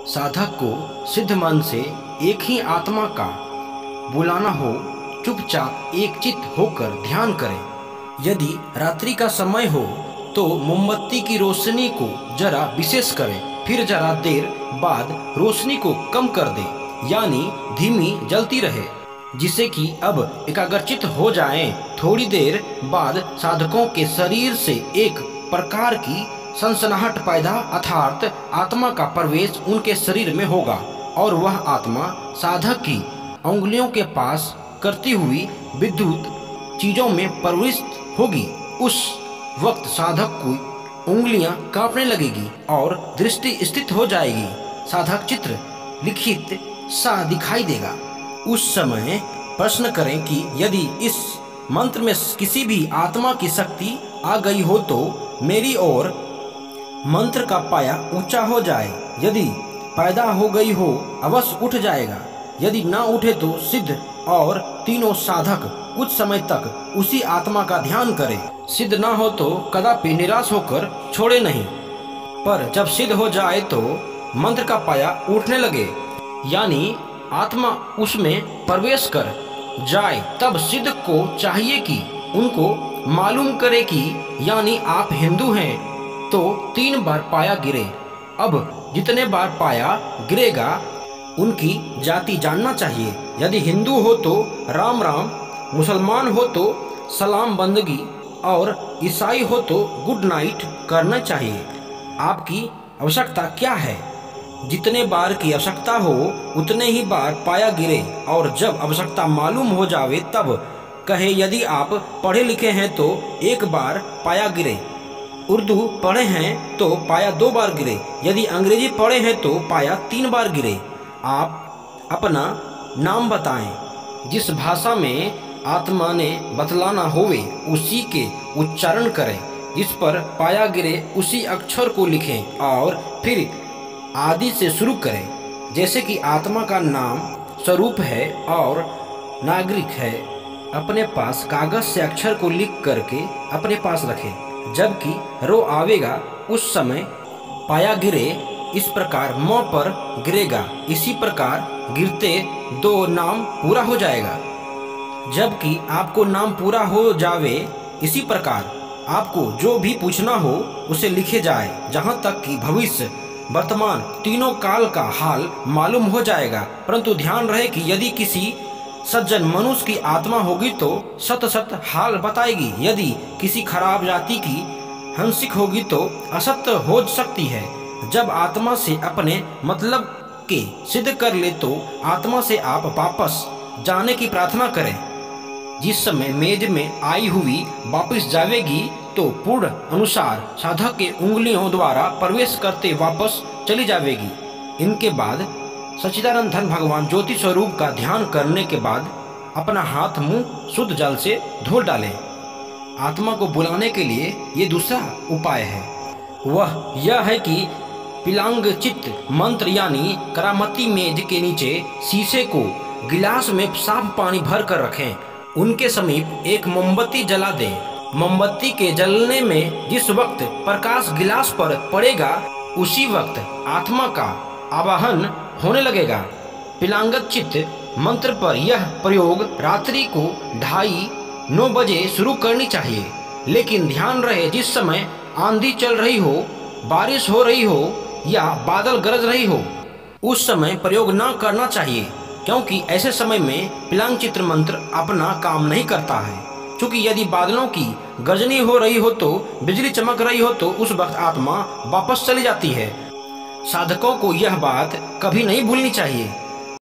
साधक को सिद्ध मन से एक ही आत्मा का बुलाना हो, चुपचाप एकचित्त होकर ध्यान करें। यदि रात्रि का समय हो तो मोमबत्ती की रोशनी को जरा विशेष करें, फिर जरा देर बाद रोशनी को कम कर दें, यानी धीमी जलती रहे, जिससे कि अब एकाग्रचित्त हो जाएं। थोड़ी देर बाद साधकों के शरीर से एक प्रकार की सनसनाहट पैदा अर्थात आत्मा का प्रवेश उनके शरीर में होगा और वह आत्मा साधक की उंगलियों के पास करती हुई विद्युत चीजों में प्रविष्ट होगी। उस वक्त साधक की उंगलियां कांपने लगेगी और दृष्टि स्थित हो जाएगी। साधक चित्र लिखित सा दिखाई देगा। उस समय प्रश्न करें कि यदि इस मंत्र में किसी भी आत्मा की शक्ति आ गई हो तो मेरी ओर मंत्र का पाया ऊंचा हो जाए। यदि पैदा हो गई हो अवश्य उठ जाएगा, यदि ना उठे तो सिद्ध और तीनों साधक कुछ समय तक उसी आत्मा का ध्यान करें। सिद्ध ना हो तो कदापि निराश होकर छोड़े नहीं, पर जब सिद्ध हो जाए तो मंत्र का पाया उठने लगे, यानी आत्मा उसमें प्रवेश कर जाए। तब सिद्ध को चाहिए कि उनको मालूम करे कि यानी आप हिंदू हैं तो 3 बार पाया गिरे। अब जितने बार पाया गिरेगा उनकी जाति जानना चाहिए। यदि हिंदू हो तो राम राम, मुसलमान हो तो सलाम बंदगी और ईसाई हो तो गुड नाइट करना चाहिए। आपकी आवश्यकता क्या है? जितने बार की आवश्यकता हो उतने ही बार पाया गिरे और जब आवश्यकता मालूम हो जावे तब कहे। यदि आप पढ़े लिखे हैं तो 1 बार पाया गिरे, उर्दू पढ़े हैं तो पाया 2 बार गिरे, यदि अंग्रेजी पढ़े हैं तो पाया 3 बार गिरे। आप अपना नाम बताएं। जिस भाषा में आत्मा ने बतलाना होवे उसी के उच्चारण करें। जिस पर पाया गिरे उसी अक्षर को लिखें और फिर आदि से शुरू करें। जैसे कि आत्मा का नाम स्वरूप है और नागरिक है, अपने पास कागज से अक्षर को लिख करके अपने पास रखें। जबकि रो आवेगा उस समय पाया गिरे इस प्रकार म पर गिरेगा। इसी प्रकार गिरते 2 नाम पूरा हो जाएगा। जबकि आपको नाम पूरा हो जावे इसी प्रकार आपको जो भी पूछना हो उसे लिखे जाए। जहाँ तक कि भविष्य वर्तमान तीनों काल का हाल मालूम हो जाएगा। परंतु ध्यान रहे कि यदि किसी सज्जन मनुष्य की आत्मा होगी तो सत सत हाल बताएगी। यदि किसी खराब जाति की हंसिक होगी तो असत्य हो सकती है। जब आत्मा से अपने मतलब के सिद्ध कर ले तो आत्मा से आप वापस जाने की प्रार्थना करें। जिस समय मेज में आई हुई वापस जावेगी तो पूर्ण अनुसार साधक के उंगलियों द्वारा प्रवेश करते वापस चली जावेगी। इनके बाद सच्चिदानंद धन भगवान ज्योति स्वरूप का ध्यान करने के बाद अपना हाथ मुंह शुद्ध जल से धो डालें। आत्मा को बुलाने के लिए ये दूसरा उपाय है। वह यह है कि पिलांग चित्त मंत्र यानी करामती मेज के नीचे शीशे को गिलास में साफ पानी भर कर रखें। उनके समीप एक मोमबत्ती जला दें। मोमबत्ती के जलने में जिस वक्त प्रकाश गिलास पर पड़ेगा उसी वक्त आत्मा का आवाहन होने लगेगा। पिलांगत चित्त मंत्र पर यह प्रयोग रात्रि को 8:30-9 बजे शुरू करनी चाहिए। लेकिन ध्यान रहे जिस समय आंधी चल रही हो, बारिश हो रही हो या बादल गरज रही हो उस समय प्रयोग न करना चाहिए, क्योंकि ऐसे समय में पिलांग चित्र मंत्र अपना काम नहीं करता है। क्योंकि यदि बादलों की गर्जनी हो रही हो तो बिजली चमक रही हो तो उस वक्त आत्मा वापस चली जाती है। साधकों को यह बात कभी नहीं भूलनी चाहिए।